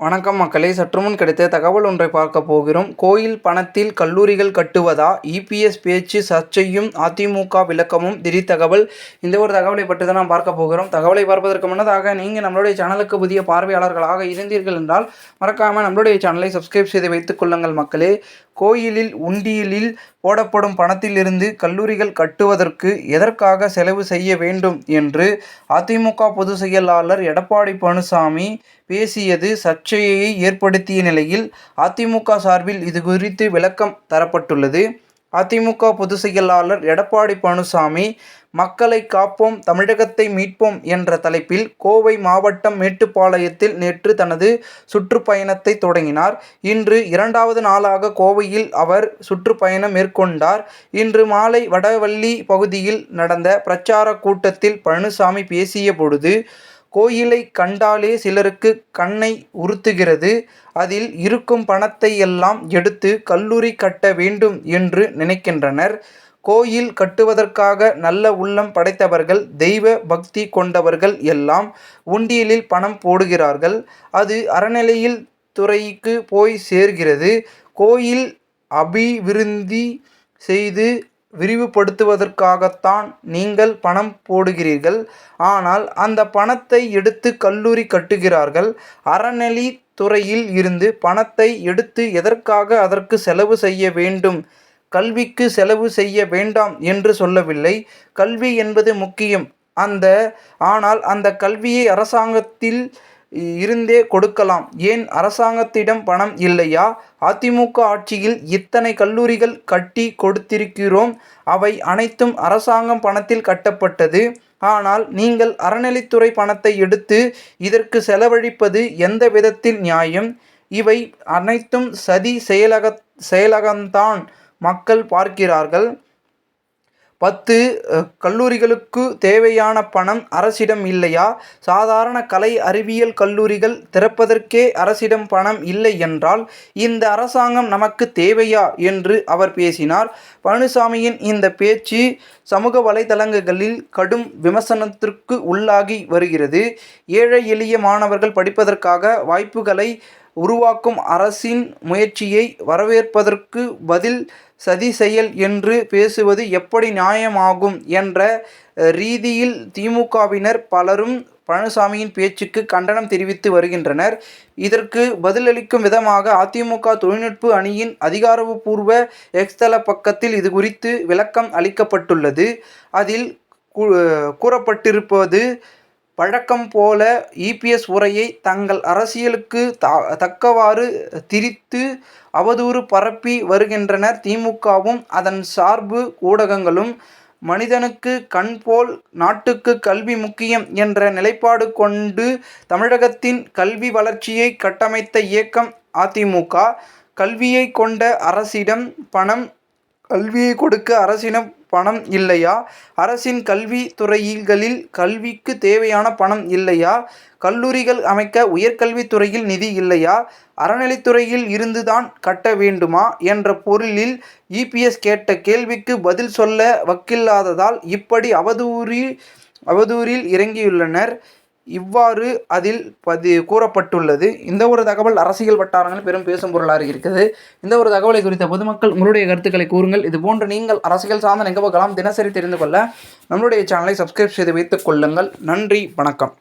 வணக்கம் மக்களே, சற்றுமுன் கிடைத்த தகவல் ஒன்றை பார்க்க போகிறோம். கோயில் பணத்தில் கல்லூரிகள் கட்டுவதா? இபிஎஸ் பேச்சு சர்ச்சையும் அதிமுக விளக்கமும் திடீர் தகவல். இந்த ஒரு தகவலை பற்றி தான் நாம் பார்க்க போகிறோம். தகவலை பார்ப்பதற்கு முன்னதாக நீங்கள் நம்மளுடைய சேனலுக்கு புதிய பார்வையாளர்களாக இருந்தீர்கள் என்றால் மறக்காமல் நம்மளுடைய சேனலை சப்ஸ்கிரைப் செய்து வைத்துக் கொள்ளுங்கள் மக்களே. கோயிலில் உண்டியலில் போடப்படும் பணத்திலிருந்து கல்லூரிகள் கட்டுவதற்கு எதற்காக செலவு செய்ய வேண்டும் என்று அதிமுக பொதுச் செயலாளர் எடப்பாடி பழனிசாமி பேசியது சர்ச்சையை ஏற்படுத்திய நிலையில் அதிமுக சார்பில் இது குறித்து விளக்கம் தரப்பட்டுள்ளது. அதிமுக பொதுச் செயலாளர் எடப்பாடி பழனிசாமி மக்களை காப்போம், தமிழகத்தை மீட்போம் என்ற தலைப்பில் கோவை மாவட்டம் மேட்டுப்பாளையத்தில் நேற்று தனது சுற்றுப்பயணத்தை தொடங்கினார். இன்று 2வது நாளாக கோவையில் அவர் சுற்றுப்பயணம் மேற்கொண்டார். இன்று மாலை வடவள்ளி பகுதியில் நடந்த பிரச்சார கூட்டத்தில் பழனிசாமி பேசிய பொழுது, கோயிலை கண்டாலே சிலருக்கு கண்ணை உறுத்துகிறது. அதில் இருக்கும் பணத்தை எல்லாம் எடுத்து கல்லூரி கட்ட வேண்டும் என்று நினைக்கின்றனர். கோயில் கட்டுவதற்காக நல்ல உள்ளம் படைத்தவர்கள், தெய்வ பக்தி கொண்டவர்கள் எல்லாம் உண்டியலில் பணம் போடுகிறார்கள். அது அறநிலையில் துறைக்கு போய் சேர்கிறது. கோயில் அபிவிருத்தி செய்து விரிவுபடுத்துவதற்காகத்தான் நீங்கள் பணம் போடுகிறீர்கள். ஆனால் அந்த பணத்தை எடுத்து கல்லூரி கட்டுகிறார்கள். அறநிலை துறையில் இருந்து பணத்தை எடுத்து எதற்காக அதற்கு செலவு செய்ய வேண்டும்? கல்விக்கு செலவு செய்ய வேண்டாம் என்று சொல்லவில்லை. கல்வி என்பது முக்கியம். ஆனால் அந்த கல்வியை அரசாங்கத்தில் இருந்தே கொடுக்கலாம். ஏன் அரசாங்கத்திடம் பணம் இல்லையா? அதிமுக ஆட்சியில் இத்தனை கல்லூரிகள் கட்டி கொடுத்திருக்கிறோம். அவை அனைத்தும் அரசாங்கம் பணத்தில் கட்டப்பட்டது. ஆனால் நீங்கள் அறநிலைத்துறை பணத்தை எடுத்து இதற்கு செலவழிப்பது எந்த விதத்தில் நியாயம்? இவை அனைத்தும் சதி செயலகம்தான் மக்கள் பார்க்கிறார்கள். 10 கல்லூரிகளுக்கு தேவையான பணம் அரசிடம் இல்லையா? சாதாரண கலை அறிவியல் கல்லூரிகள் திறப்பதற்கே அரசிடம் பணம் இல்லை என்றால் இந்த அரசாங்கம் நமக்கு தேவையா என்று அவர் பேசினார். பழனிசாமியின் இந்த பேச்சு சமூக வலைதளங்களில் கடும் விமர்சனத்திற்கு உள்ளாகி வருகிறது. ஏழை எளிய மாணவர்கள் படிப்பதற்காக வாய்ப்புகளை உருவாக்கும் அரசின் முயற்சியை வரவேற்பதற்கு பதில் சதி செயல் என்று பேசுவது எப்படி நியாயமாகும் என்ற ரீதியில் திமுகவினர் பலரும் பழனிசாமியின் பேச்சுக்கு கண்டனம் தெரிவித்து வருகின்றனர். இதற்கு பதிலளிக்கும் விதமாக அதிமுக தொழில்நுட்ப அணியின் அதிகாரப்பூர்வ எக்ஸ்தல பக்கத்தில் இது குறித்து விளக்கம் அளிக்கப்பட்டுள்ளது. அதில் கூறப்பட்டிருப்பது, வழக்கம் போல இபிஎஸ் உரையை தங்கள் அரசியலுக்கு தக்கவாறு திரித்து அவதூறு பரப்பி வருகின்றனர் திமுகவும் அதன் சார்பு ஊடகங்களும். மனிதனுக்கு கண் போல் நாட்டுக்கு கல்வி முக்கியம் என்ற நிலைப்பாடு கொண்டு தமிழகத்தின் கல்வி வளர்ச்சியை கட்டமைத்த இயக்கம் அதிமுக. கல்வியை கொண்ட அரசிடம் பணம், கல்வியை கொடுக்க அரசிடம் பணம் இல்லையா? அரசின் கல்வி துறைகளில் கல்விக்கு தேவையான பணம் இல்லையா? கல்லூரிகள் அமைக்க உயர்கல்வித்துறையில் நிதி இல்லையா? அறநிலைத்துறையில் இருந்துதான் கட்ட வேண்டுமா என்ற பொருளில் இபிஎஸ் கேட்ட கேள்விக்கு பதில் சொல்ல வக்கில்லாததால் இப்படி அவதூறில் இறங்கியுள்ளனர். இவ்வாறு அதில் கூறப்பட்டுள்ளது. இந்த ஒரு தகவல் அரசியல் வட்டாரங்கள் பெரும் பேசும் பொருளாக இருக்கிறது. இந்த ஒரு தகவலை குறித்த பொதுமக்கள் உங்களுடைய கருத்துக்களை கூறுங்கள். இதுபோன்று நீங்கள் அரசியல் சார்ந்த நிகழ்வுகளாம் தினசரி தெரிந்து கொள்ள நம்மளுடைய சேனலை சப்ஸ்கிரைப் செய்து வைத்துக் கொள்ளுங்கள். நன்றி, வணக்கம்.